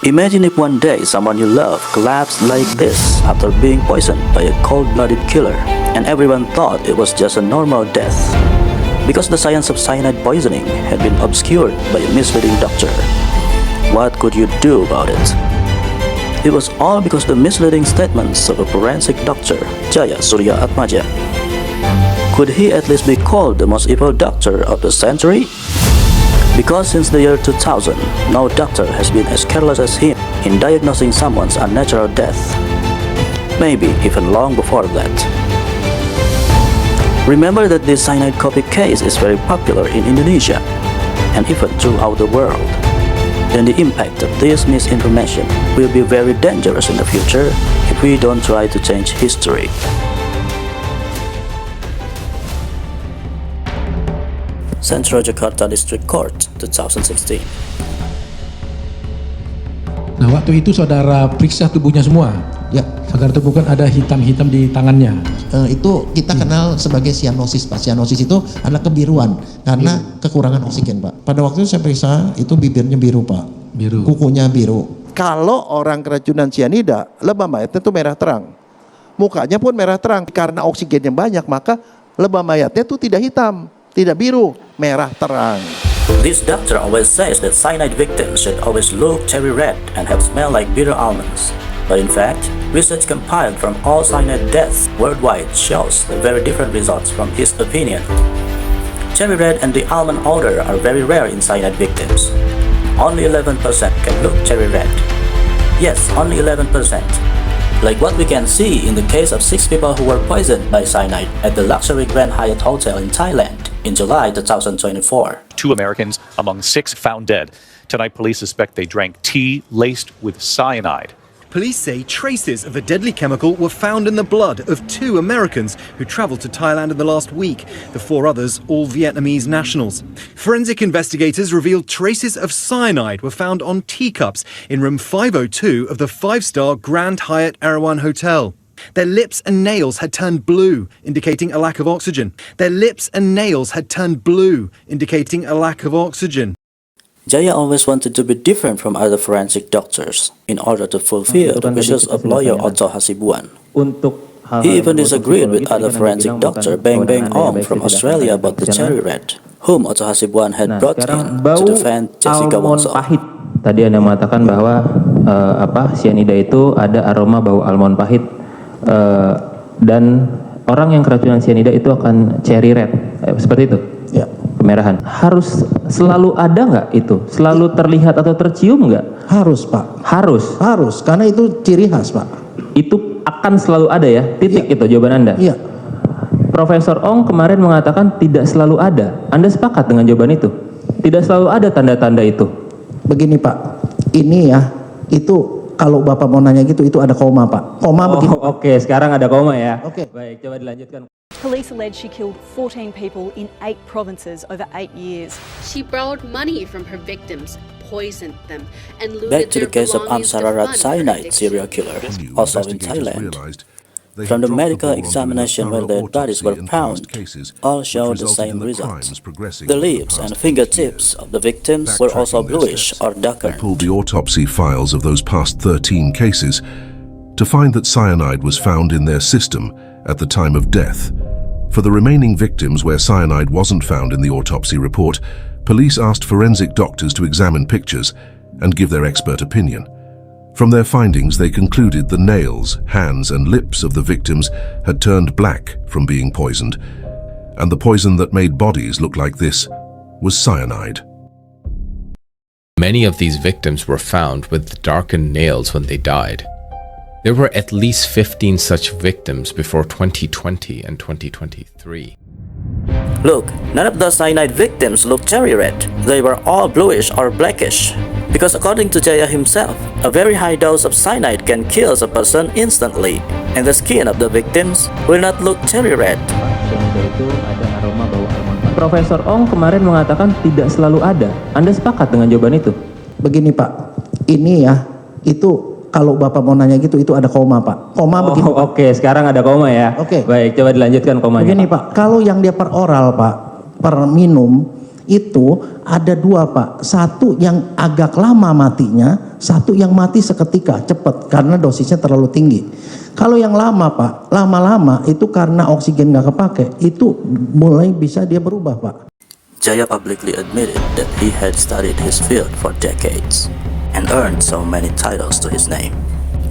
Imagine if one day someone you love collapsed like this after being poisoned by a cold-blooded killer, and everyone thought it was just a normal death, because the science of cyanide poisoning had been obscured by a misleading doctor. What could you do about it? It was all because the misleading statements of a forensic doctor, Jaya Surya Atmaja. Could he at least be called the most evil doctor of the century? Because since the year 2000, no doctor has been as careless as him in diagnosing someone's unnatural death. Maybe even long before that. Remember that this cyanide coffee case is very popular in Indonesia and even throughout the world. Then the impact of this misinformation will be very dangerous in the future if we don't try to change history. Central Jakarta District Court, 2016. Nah, waktu itu saudara periksa tubuhnya semua. Ya, Saudara temukan ada hitam-hitam di tangannya. itu kita kenal sebagai sianosis, Pak. Sianosis itu adalah kebiruan karena kekurangan oksigen, Pak. Pada waktu itu saya periksa, itu bibirnya biru, Pak. Biru. Kukunya biru. Kalau orang keracunan sianida, lebah mayatnya itu merah terang. Mukanya pun merah terang. Karena oksigennya banyak, maka lebah mayatnya itu tidak hitam, tidak biru, merah terang. This doctor always says that cyanide victims should always look cherry red and have smell like bitter almonds. But in fact, research compiled from all cyanide deaths worldwide shows the very different results from his opinion. Cherry red and the almond odor are very rare in cyanide victims. Only 11% can look cherry red. Yes, only 11%. Like what we can see in the case of 6 people who were poisoned by cyanide at the luxury Grand Hyatt Hotel in Thailand in July 2024. 2 Americans among 6 found dead. Tonight, police suspect they drank tea laced with cyanide. Police say traces of the deadly chemical were found in the blood of 2 Americans who travelled to Thailand in the last week. The 4 others, all Vietnamese nationals. Forensic investigators revealed traces of cyanide were found on teacups in room 502 of the 5-star Grand Hyatt Erawan Hotel. Their lips and nails had turned blue, indicating a lack of oxygen. Their lips and nails had turned blue, indicating a lack of oxygen. Jaya always wanted to be different from other forensic doctors in order to fulfill the wishes of lawyer Otto Hasibuan. He even disagreed with other forensic doctor Beng Beng Ong from Australia about the cherry red, whom Otto Hasibuan had brought in to defend Jessica Wongso. Tadi Anda mengatakan bahwa sianida itu ada aroma bau almond pahit, dan orang yang keracunan sianida itu akan cherry red, seperti itu. Ya. Kemerahan. Harus selalu ada nggak itu? Selalu terlihat atau tercium nggak? Harus, Pak. Harus, Karena itu ciri khas, Pak. itu akan selalu ada ya, titik. Itu jawaban Anda. Iya. Profesor Ong kemarin mengatakan tidak selalu ada. Anda sepakat dengan jawaban itu? Tidak selalu ada tanda-tanda itu. Begini, Pak. Ini ya, itu kalau Bapak mau nanya gitu, itu ada koma, Pak. Koma begini. Oke, sekarang ada koma ya. Oke. Baik, coba dilanjutkan. Police allege she killed 14 people in 8 provinces over 8 years. She borrowed money from her victims, poisoned them, and looted Back to the their case of belongings to Amsararat fund her cyanide addiction. serial killer, also in Thailand. From the medical examination where their bodies were found, all showed the same result. The lips and fingertips of the victims were also bluish or darker. Pulled the autopsy files of those past 13 cases to find that cyanide was found in their system at the time of death. For the remaining victims where cyanide wasn't found in the autopsy report, police asked forensic doctors to examine pictures and give their expert opinion. From their findings, they concluded the nails, hands, and lips of the victims had turned black from being poisoned, and the poison that made bodies look like this was cyanide. Many of these victims were found with darkened nails when they died. There were at least 15 such victims before 2020 and 2023. Look, none of the cyanide victims looked cherry red. They were all bluish or blackish. Because according to Jaya himself, a very high dose of cyanide can kill a person instantly, and the skin of the victims will not look cherry red. Cyanida itu ada aroma bau almond. Profesor Ong kemarin mengatakan tidak selalu ada. Anda sepakat dengan jawaban itu? Begini, Pak. Ini ya, itu kalau Bapak mau nanya gitu, itu ada koma, Pak. Koma begini, Pak. Oke, sekarang ada koma ya. Oke. Baik, coba dilanjutkan komanya. Begini, Pak. Kalau yang dia per oral, Pak, per minum, itu ada dua Pak, satu yang agak lama matinya, satu yang mati seketika cepat karena dosisnya terlalu tinggi. Kalau yang lama Pak, lama-lama itu karena oksigen nggak kepake, itu mulai bisa dia berubah Pak. Jaya publicly admitted that he had studied his field for decades and earned so many titles to his name.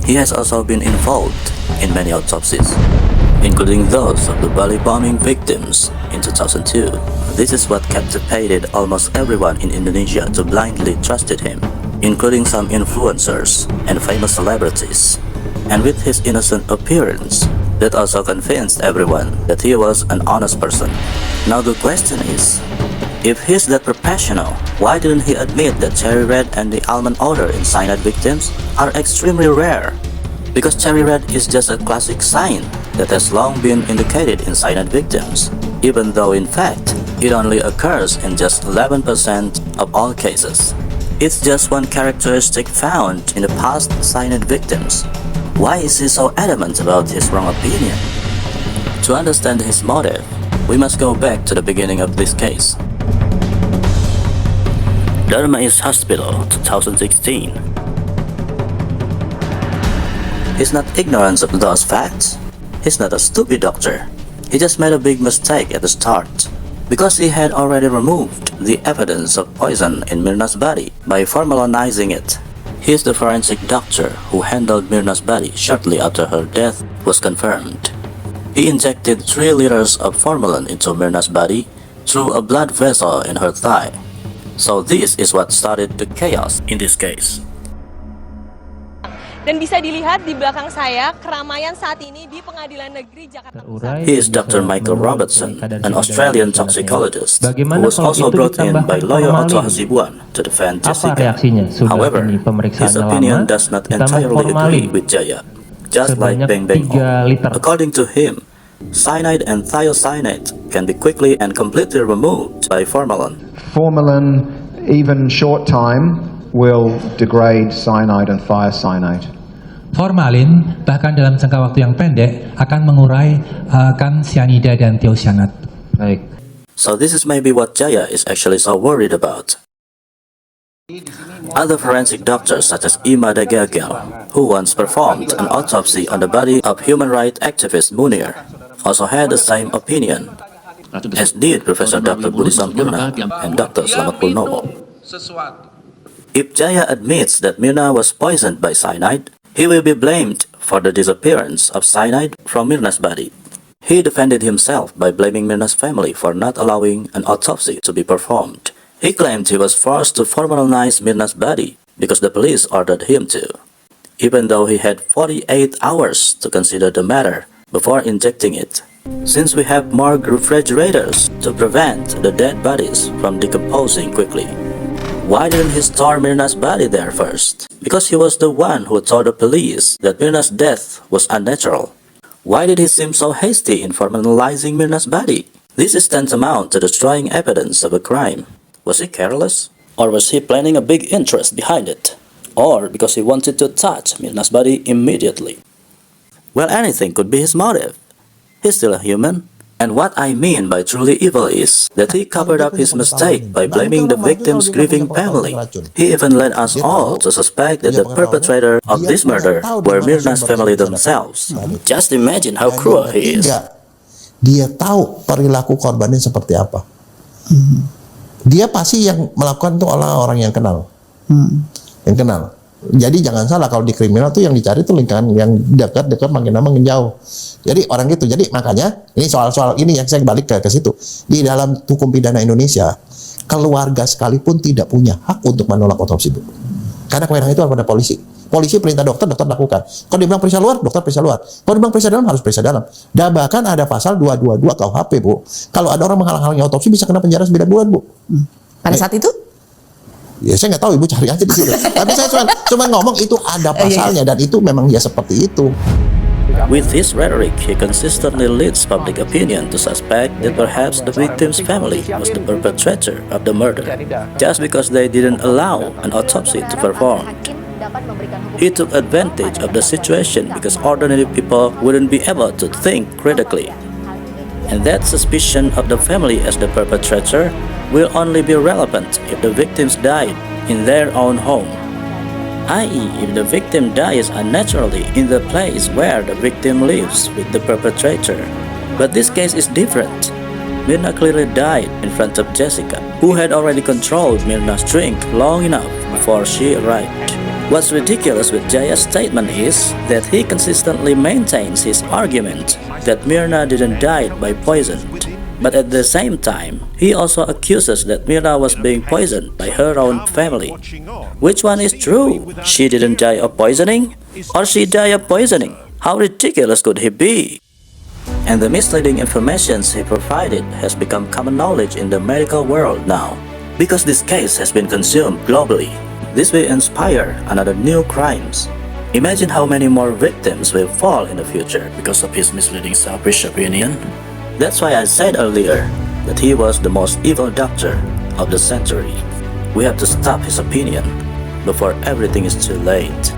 He has also been involved in many autopsies, including those of the Bali bombing victims in 2002. This is what captivated almost everyone in Indonesia to blindly trusted him, including some influencers and famous celebrities. And with his innocent appearance, that also convinced everyone that he was an honest person. Now the question is, if he's that professional, why didn't he admit that cherry red and the almond odor in cyanide victims are extremely rare? Because cherry red is just a classic sign that has long been indicated in cyanide victims, even though in fact, it only occurs in just 11% of all cases. It's just one characteristic found in the past cyanide victims. Why is he so adamant about his wrong opinion? To understand his motive, we must go back to the beginning of this case. Dharma East Hospital, 2016. He's not ignorant of those facts. He's not a stupid doctor. He just made a big mistake at the start, because he had already removed the evidence of poison in Myrna's body by formalinizing it. He is the forensic doctor who handled Myrna's body shortly after her death was confirmed. He injected 3 liters of formalin into Myrna's body through a blood vessel in her thigh. So this is what started the chaos in this case. Dan bisa dilihat di belakang saya keramaian saat ini di Pengadilan Negeri Jakarta Pusat. He is Dr. Michael Robertson, an Australian toxicologist who was also brought in by lawyer Otto Hasibuan to defend Jessica. However, his opinion does not entirely agree with Jaya, just like Beng Beng Ong. According to him, cyanide and thiocyanate can be quickly and completely removed by formalin. Formalin, even short time, will degrade cyanide and thiocyanate. Formalin bahkan dalam jangka waktu yang pendek akan mengurai kan cyanida dan thiocyanat. Baik. So this is maybe what Jaya is actually so worried about. Other forensic doctors such as Ima Dagagel, who once performed an autopsy on the body of human rights activist Munir, also had the same opinion, as did Professor Dr. Budi Sampurna and Dr. Slamet Purnomo. If Jaya admits that Myrna was poisoned by cyanide, he will be blamed for the disappearance of cyanide from Myrna's body. He defended himself by blaming Myrna's family for not allowing an autopsy to be performed. He claimed he was forced to formalinize Myrna's body because the police ordered him to, even though he had 48 hours to consider the matter before injecting it. Since we have morgue refrigerators to prevent the dead bodies from decomposing quickly, why didn't he store Myrna's body there first? Because he was the one who told the police that Myrna's death was unnatural. Why did he seem so hasty in formalizing Myrna's body? This is tantamount to destroying evidence of a crime. Was he careless? Or was he planning a big interest behind it? Or because he wanted to touch Myrna's body immediately? Well, anything could be his motive. He's still a human. And what I mean by truly evil is that he covered up his mistake by blaming the victim's grieving family. He even led us all to suspect that the perpetrator of this murder were Myrna's family themselves. Just imagine how cruel he is. Dia tahu perilaku korbannya seperti apa. Dia pasti yang melakukan itu orang yang kenal. Yang kenal. Jadi jangan salah, kalau di kriminal tuh yang dicari tuh lingkaran yang dekat-dekat, makin lama makin jauh. Jadi orang gitu. Jadi makanya ini soal-soal ini yang saya balik ke situ. Di dalam hukum pidana Indonesia, keluarga sekalipun tidak punya hak untuk menolak otopsi, Bu. Karena kewenangan itu pada polisi. Polisi perintah dokter, dokter lakukan. Kalau dibilang periksa luar, dokter periksa luar. Kalau dibilang periksa dalam, harus periksa dalam. Dan bahkan ada pasal 222 KUHP, Bu. Kalau ada orang menghalang-halangi otopsi bisa kena penjara 9 bulan, Bu. Pada saat itu? Ya saya nggak tahu, Ibu cari aja di situ. Tapi saya cuma ngomong itu ada pasalnya dan itu memang dia seperti itu. With his rhetoric, he consistently leads public opinion to suspect that perhaps the victim's family was the perpetrator of the murder, just because they didn't allow an autopsy to perform. He took advantage of the situation because ordinary people wouldn't be able to think critically. And that suspicion of the family as the perpetrator will only be relevant if the victims died in their own home, i.e. if the victim dies unnaturally in the place where the victim lives with the perpetrator. But this case is different. Myrna clearly died in front of Jessica, who had already controlled Myrna's drink long enough before she arrived. What's ridiculous with Jaya's statement is that he consistently maintains his argument that Myrna didn't die by poison. But at the same time, he also accuses that Myrna was being poisoned by her own family. Which one is true? She didn't die of poisoning? Or she died of poisoning? How ridiculous could he be? And the misleading information he provided has become common knowledge in the medical world now. Because this case has been consumed globally, this will inspire another new crimes. Imagine how many more victims will fall in the future because of his misleading selfish opinion. That's why I said earlier that he was the most evil doctor of the century. We have to stop his opinion before everything is too late.